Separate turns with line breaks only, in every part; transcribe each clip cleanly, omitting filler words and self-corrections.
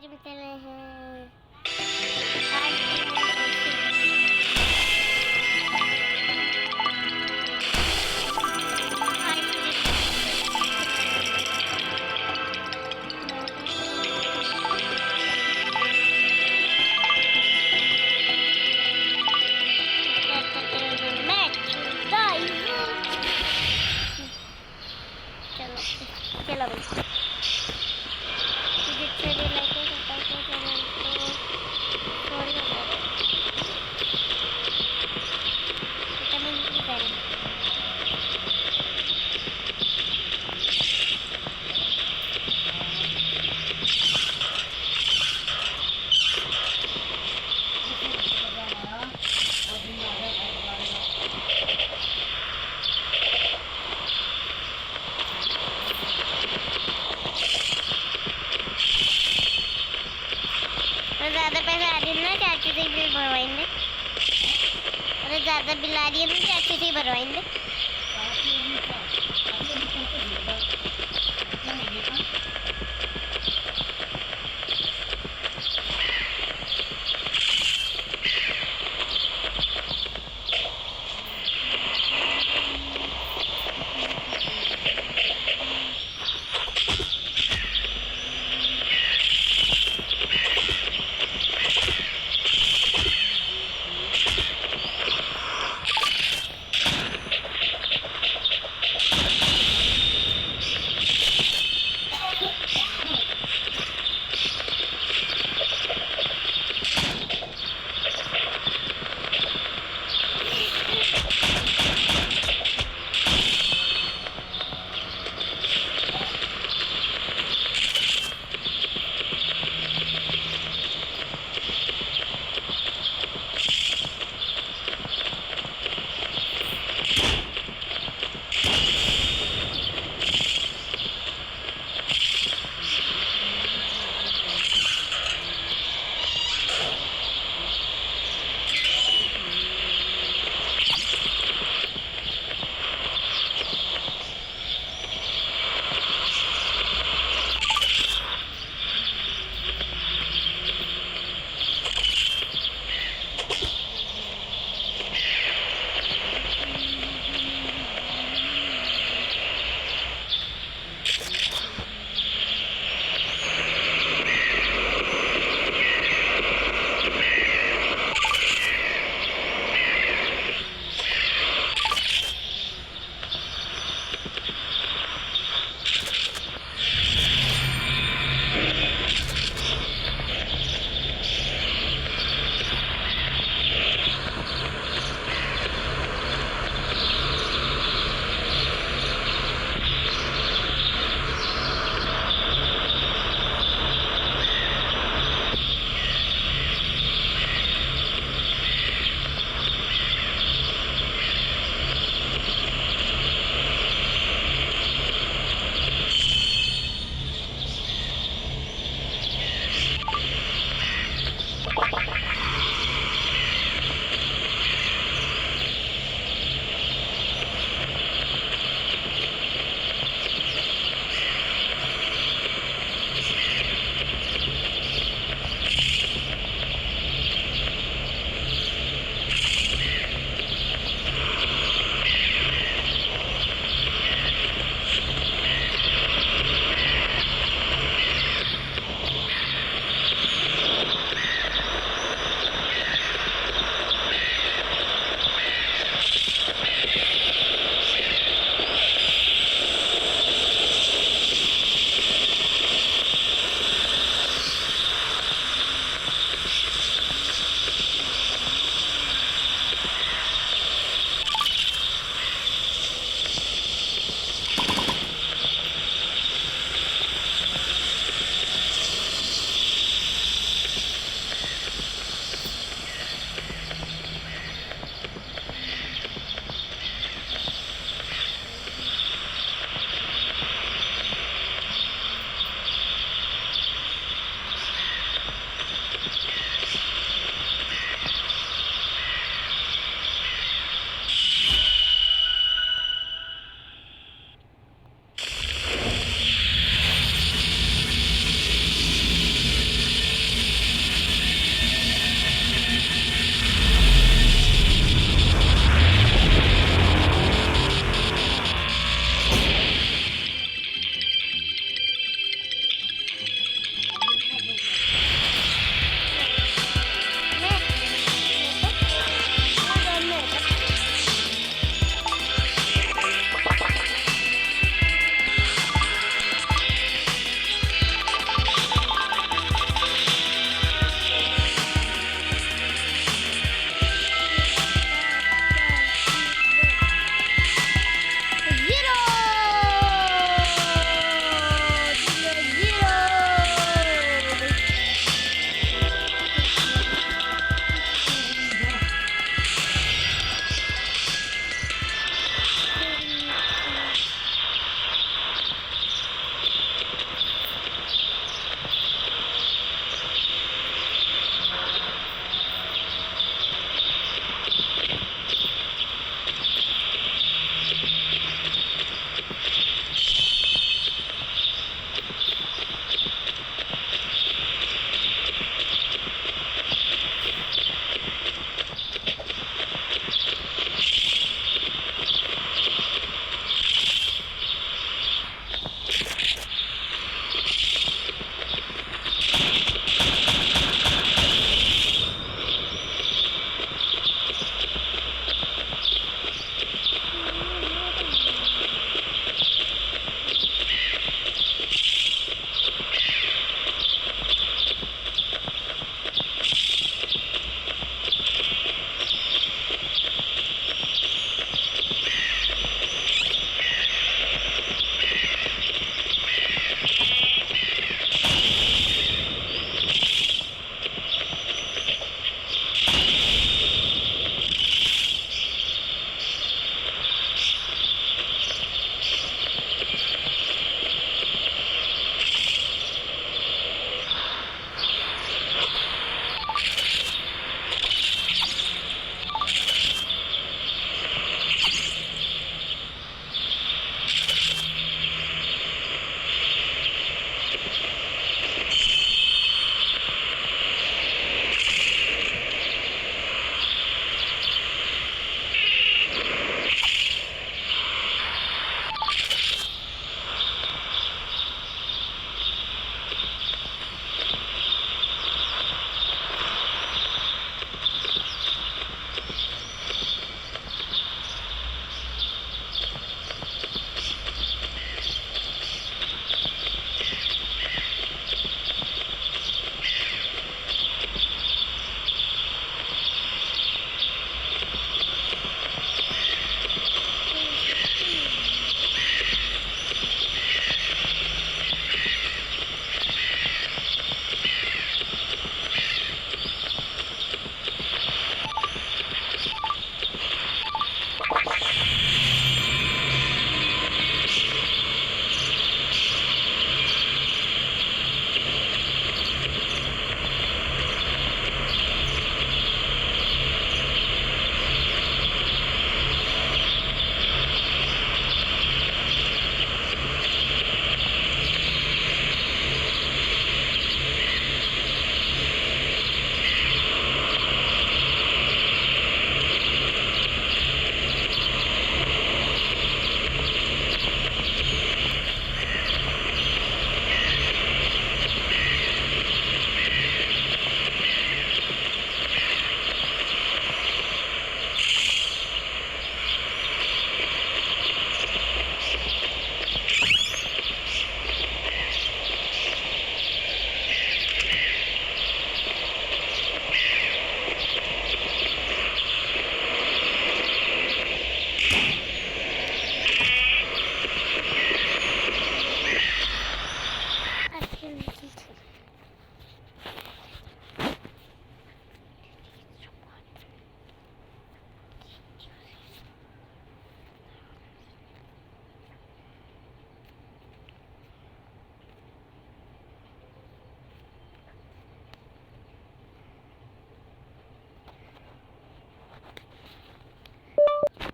आज हम चले हैं चलो भाई ज़्यादा पैसे आ रही है ना, चाचू से ही बिल भरवाएंगे। अरे ज़्यादा बिल आ रही है ना, चाचू से ही भरवाएंगे।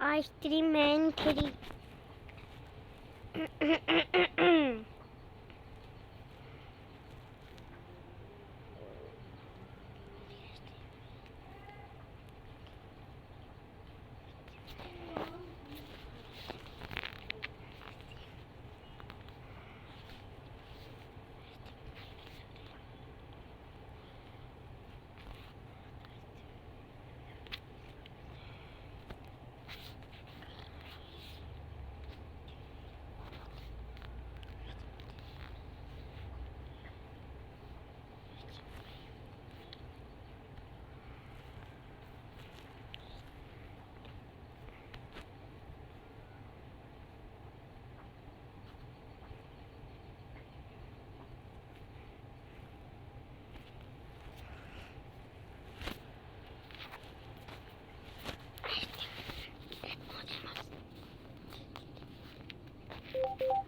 आज 3 मैन 3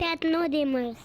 Technodemus.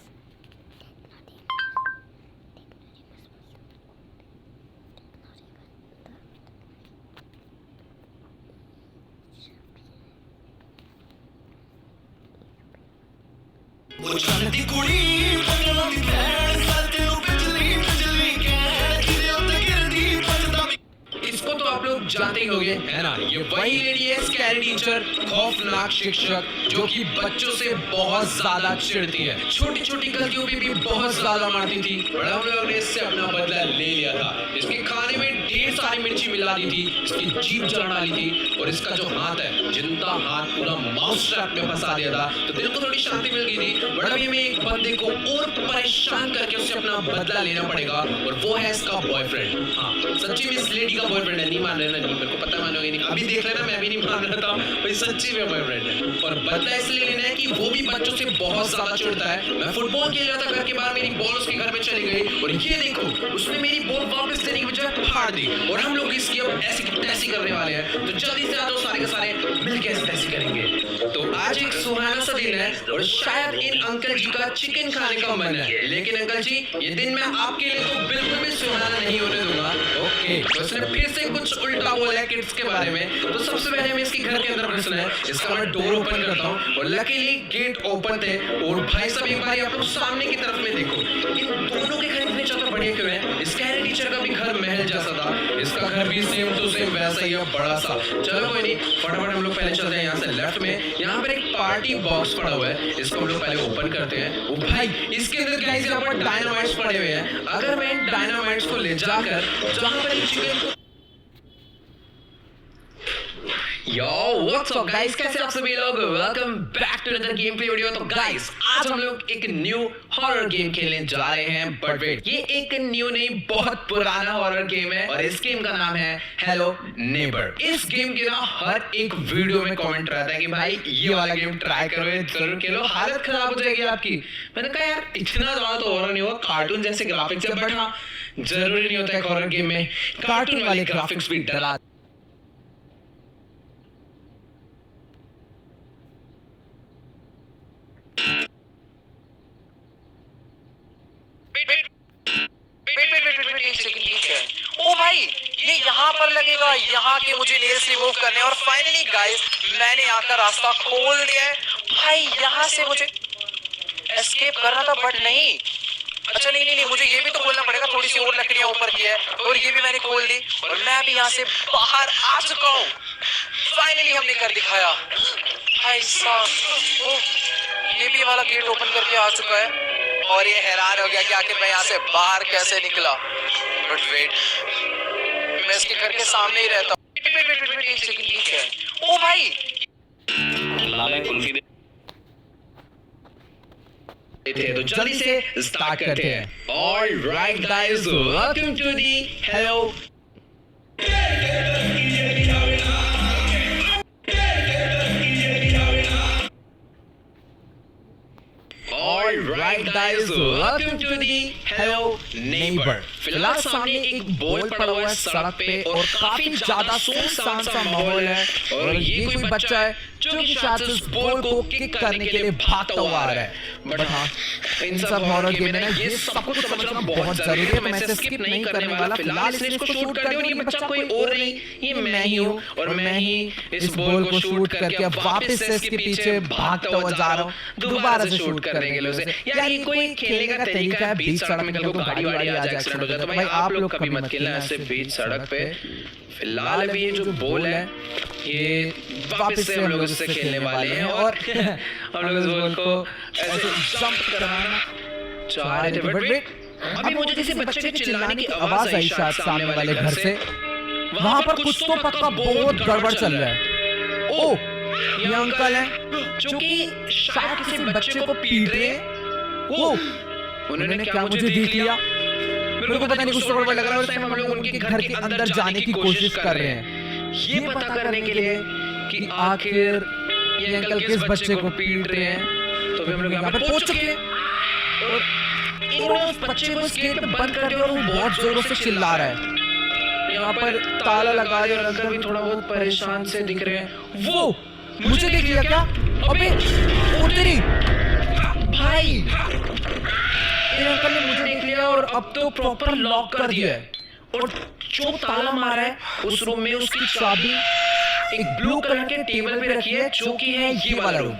इसको तो आप लोग जानते ही होंगे, है ना? ये वही लेडी है, स्कैरी टीचर, खौफनाक शिक्षक, जो कि बच्चों से बहुत ज्यादा चिढ़ती है, छोटी छोटी गलतियों पे भी बहुत ज्यादा मारती थी। और हम लोगों ने इससे अपना बदला ले लिया था। इसके खाने में ढेर सारी मिर्ची मिला दी थी, इसकी जीभ जला डाली थी, और इसका जो हाथ है, जिंदा हाथ पूरा माउस ट्रैप में फंसा दिया था। तो दिल को थोड़ी शांति मिल गई थी। बट अभी हमें एक बंदे को और परेशान करके उससे अपना बदला लेना पड़ेगा, और वो है इसका बॉयफ्रेंड। हाँ, सच्ची में इस लेडी का बॉयफ्रेंड है। नहीं मान रहे ना? नहीं, मेरे को पता मानोगे नहीं। अभी देख लेना, मैं भी नहीं मान रहा था, भाई सच्ची में बॉयफ्रेंड है। और बदला इसलिए लेना है कि वो भी बच्चों से बहुत ज्यादा चिढ़ता है। मैं फुटबॉल खेल रहा था घर के बाहर, मेरी बॉल उसके घर में चली गई, और ये देखो, उसने मेरी बॉल वापस देने की बजाय फाड़ दी। और हम लोग इसकी अब ऐसी की तैसी करने वाले हैं। तो जल्दी से आ जाओ, सारे के सारे मिलकर ऐसी तैसी करेंगे। तो आज एक सुहाना सा दिन है, और शायद इन अंकल जी का चिकन खाने का मन है। लेकिन अंकल जी, ये दिन मैं आपके लिए तो बिल्कुल भी सुहाना नहीं होने दूंगा। ओके, तो उसने फिर से कुछ उल्टा बोला है किड्स के बारे में। तो सबसे पहले हमें इसके घर के अंदर घुसना है। इसका मैं डोर ओपन करता हूँ, और लकीली गेट ओपन थे। और भाई साहब, एक बार आप लोग सामने की तरफ में देखो, इन दोनों के घर इतने ज्यादा बड़े क्यों हैं? स्कैरी टीचर का भी घर महल जैसा था, इसका घर भी सेम टू सेम वैसा ही है, बड़ा सा। चलो कोई नहीं, फटाफट हम लोग पहले चलते हैं यहाँ से लेफ्ट में। यहाँ पर एक पार्टी बॉक्स पड़ा हुआ है, इसको हम लोग पहले ओपन करते हैं। ओ भाई, इसके अंदर गाइस यहाँ पर डायनामाइट्स पड़े हुए हैं। अगर मैं इन डायनामाइट्स को ले जाकर जहाँ पर चिकन को Yo, what's up guys? कैसे आप सभी लोग? Welcome back to another gameplay video। तो guys, आज हम लोग एक न्यू हॉरर गेम खेलने जा रहे हैं। बट वेट, ये एक न्यू नहीं, बहुत पुराना हॉरर गेम है, और इस गेम का नाम है हेलो नेबर। इस गेम के ना हर एक वीडियो में कमेंट रहता है कि भाई ये वाला गेम ट्राई करो, जरूर खेलो, हालत खराब हो जाएगी आपकी। मैंने कहा यार, इतना ज्यादा तो हॉरर नहीं हुआ, कार्टून जैसे ग्राफिक्स है। बट हाँ, जरूरी नहीं होता है हॉरर गेम में कार्टून वाले ग्राफिक्स भी डरा।
ओ भाई, ये यहाँ पर लगेगा, यहाँ के मुझे नेल्स रिमूव करने। और फाइनली गाइस, मैंने यहाँ का रास्ता खोल दिया है। भाई यहाँ से मुझे एस्केप करना था, बट नहीं। अच्छा नहीं, मुझे ये भी तो खोलना पड़ेगा। थोड़ी सी और लकड़ियाँ ऊपर की है, और ये भी मैंने खोल दी, और मैं भी यहाँ से बाहर आ चुका हूँ। फाइनली हमने कर दिखाया भाई साहब। ये भी वाला गेट ओपन करके आ चुका है, और ये हैरान हो गया कि आखिर मैं यहाँ से बाहर कैसे निकला। बट वेट, मैं इसके घर के सामने ही रहता हूँ। ओ भाई,
तो जल्दी से स्टार्ट करते हैं। Alright guys, welcome to the hello. Alright Alright guys, welcome to the Hello Neighbor। फिलहाल सामने एक बोर्ड पड़ा हुआ है सड़क पे और काफी ज्यादा सुनसान सा माहौल है और ये कोई बच्चा है जो कि शायद से उस बोर्ड को किक करने के लिए भागता हुआ आ रहा है। बट हाँ, इन सब हॉरर गेम में ना ये सब कुछ समझना बहुत जरूरी है। मैं इसे स्किप नहीं करने वाला। फिलहाल इसलिए इसको शूट कर दिया और ये बच्चा कोई और नहीं, ये मैं ही हूँ और मैं ही इस बॉल को शूट करके अब वापस से इसके पीछे भागता हुआ जा रहा हूँ दोबारा से शूट करने के लिए उसे। यार ये कोई खेलने का तरीका है, बीच सड़क में कल को गाड़ी वाड़ी आ जाए, एक्सीडेंट हो जाए तो भाई आप लोग कभी मत खेलना ऐसे बीच सड़क पे। फिलहाल अभी ये जो बॉल है ये वापस से हम लोग इससे खेलने वाले हैं और हम लोग इस बॉल को ऐसे जंप कराना चाह रहे थे। बट वेट, अभी मुझे किसी बच्चे के चिल्लाने की आवाज आई शायद सामने वाले घर से। वहां पर कुछ तो पक्का बहुत गड़बड़ चल रहा है। ओ, ये अंकल हैं जो कि शायद किसी बच्चे को पीट रहे हैं। ओ, उन्होंने क्या मुझे देख लिया? मेरे को पता नहीं, कुछ तो गड़बड़ लग रहा है। उस टाइम हम लोग उनके घर के अंदर जाने की कोशिश कर रहे हैं ये पता करने के लिए कि आखिर ये अंकल किस बच्चे को पीट रहे हैं। तो भी हम लोग यहाँ पे पहुंच चुके हैं और इन्होंने उस बच्चे को इस गेट में बंद कर दिया और वो बहुत जोरों से चिल्ला रहा है। यहाँ पर ताला लगा दिया और अंकल भी थोड़ा बहुत परेशान से दिख रहे हैं। वो मुझे देख लिया क्या? अबे उतरी भाई, अंकल ने मुझे देख लिया और अब तो प्रॉपर लॉक कर दिया है और जो ताला मारा है उस रूम में उसकी चाबी एक ब्लू कलर के टेबल पे रखी है जो कि है ये वाला रूम।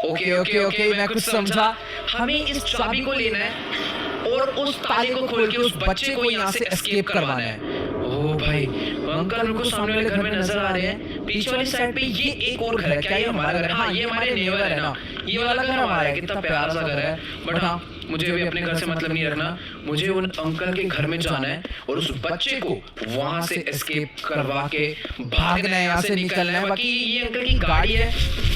ओके ओके ओके, मैं कुछ समझा। हमें इस चाबी को लेना है और उस ताले को खोल के उस बच्चे को यहाँ से एस्केप करवाना है। ओ भाई, अंकल को सामने वाले घर में नजर आ रहे हैं। पीछे वाली साइड पे ये एक और घर है। क्या ये हमारा घर है? हाँ, ये हमारे नेबर है ना। ये वाला घर हमारा है। कितना प्यारा सा घर है। बट हाँ, मुझे भी अपने घर से मतलब नहीं रखना। मुझे उन अंकल के घर में जाना है और उस बच्चे को वहां से एस्केप करवा के भागना है, यहाँ से निकलना है। बाकी ये अंकल की गाड़ी है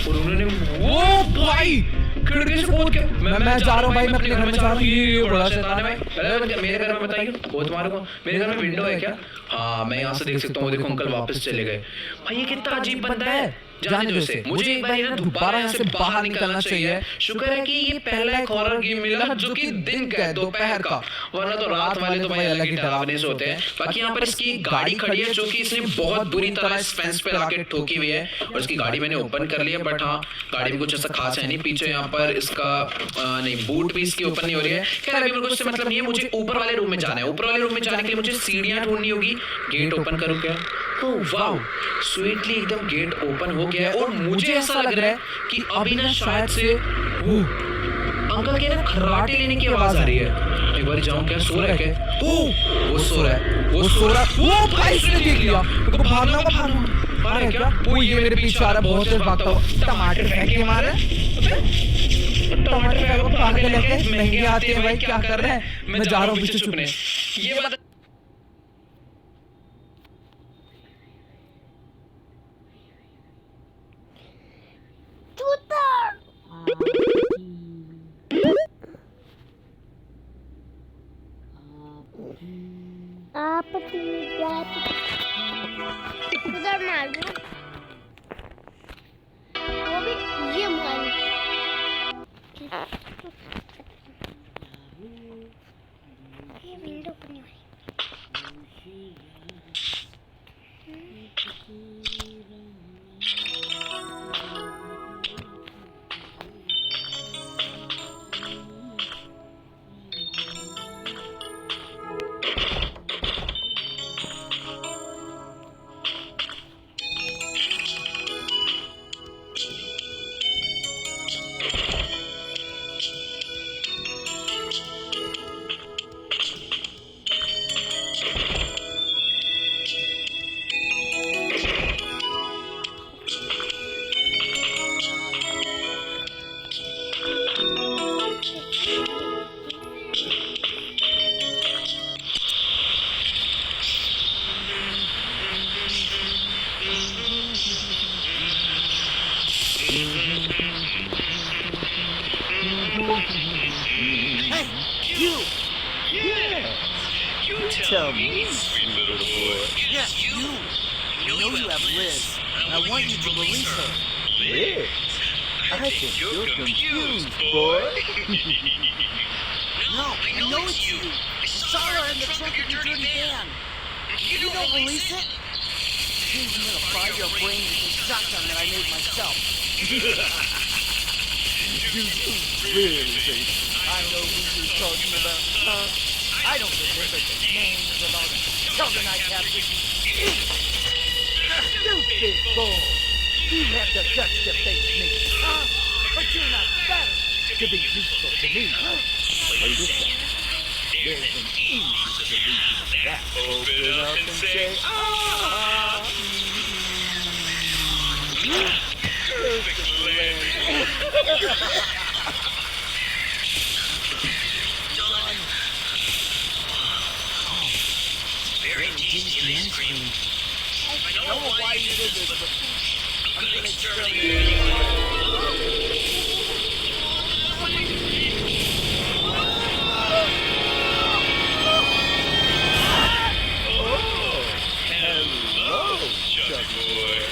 और उन्होंने वो भाई खिड़की से कूद के मैं जा रहा हूँ भाई, मैं अपने घर में जा रहा हूँ। ये बड़ा शैतान है भाई। मेरे घर में बताइए, वो तुम्हारे को मेरे घर में विंडो है क्या? हाँ, मैं यहाँ से देख सकता हूँ। देखो अंकल वापस चले गए। भाई ये कितना अजीब बंदा है। जाने दो इसे, मुझे एक बार ना दोबारा यहाँ से बाहर निकलना चाहिए। शुक्र है कि ये पहला एक हॉरर गेम मिला जो कि दिन का है, दोपहर का, वरना तो रात वाले तो भाई अलग ही डरावने से होते हैं। बाकी यहाँ पर इसकी गाड़ी खड़ी है जो कि इसने बहुत बुरी तरह इस फेंस पे लाके ठोकी हुई है और इसकी गाड़ी मैंने ओपन कर ली है। बट हाँ, गाड़ी में कुछ ऐसा खास है नहीं। पीछे यहाँ पर इसका नहीं, बूट भी इसकी ओपन नहीं हो रही है। खैर अभी मेरे को इससे मतलब नहीं है। मुझे ऊपर वाले रूम में जाना है। ऊपर वाले रूम में जाने के लिए मुझे सीढ़ियाँ ढूंढनी होगी। गेट ओपन करूँ क्या? ओह वाओ, स्वीटली एकदम गेट ओपन हो गया है और मुझे ऐसा लग रहा है कि अभी ना शायद से अंकल के ना खर्राटे लेने की आवाज आ रही है। एक बार जाऊं क्या? सो रहा है क्या? वो सो रहा है, वो सो रहा है। वो भाई उसने देख लिया। तो भागना होगा, भागना आ रहा है क्या? वो ये मेरे पीछे आ रहा है, बहुत तेज भागता हुआ। टमाटर फेंक के मार रहा है। टमाटर फेंक के भाग के लेके महंगे आते हैं भाई, क्या कर रहे हैं? मैं जा रहा हूँ पीछे छुपने। ये बात
आप उधर मार दो, वो भी ये मार। ये विंडो खुलने वाली।
Hey, you! Yeah! You tell me, sweet little boy. Yes, you! You know you have Liz, and I want you to release her. Liz? I think you're confused, boy.
No, I know it's you. I saw her in the trunk of your dirty van. You don't release it? I'm gonna fry your brain with this shotgun that I made myself.
Really think I know who you're talking about? I don't remember the names of all the children I captured. Stupid boy! You have the guts to face me, huh? But you're not fat enough to be useful to me. Listen, there's an easy solution to that. Open up and say,
Very tasty ice cream. I don't know why you did this, but I'm gonna exterminate you.
hello, chubby boy.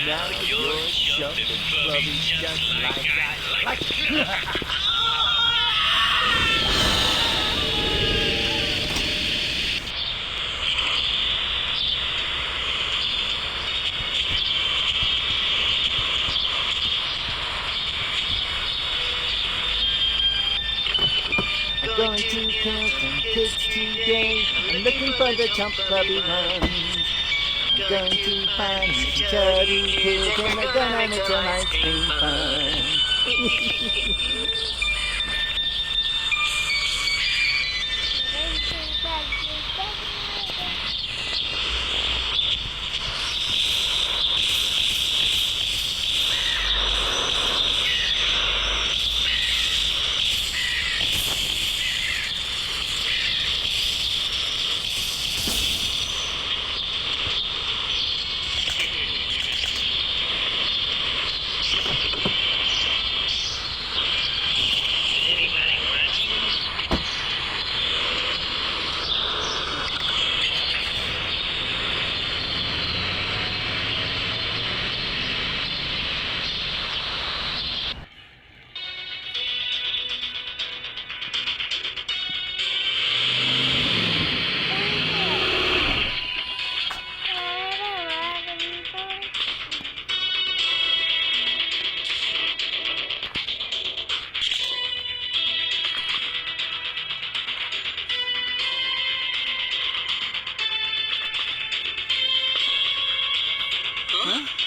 Now you're chubby and flubby just like I like. I'm going to kill some kids today. I'm looking for the chump clubby ones. I'm going to find some chubby kids and we're gonna make some ice cream fun.
Huh?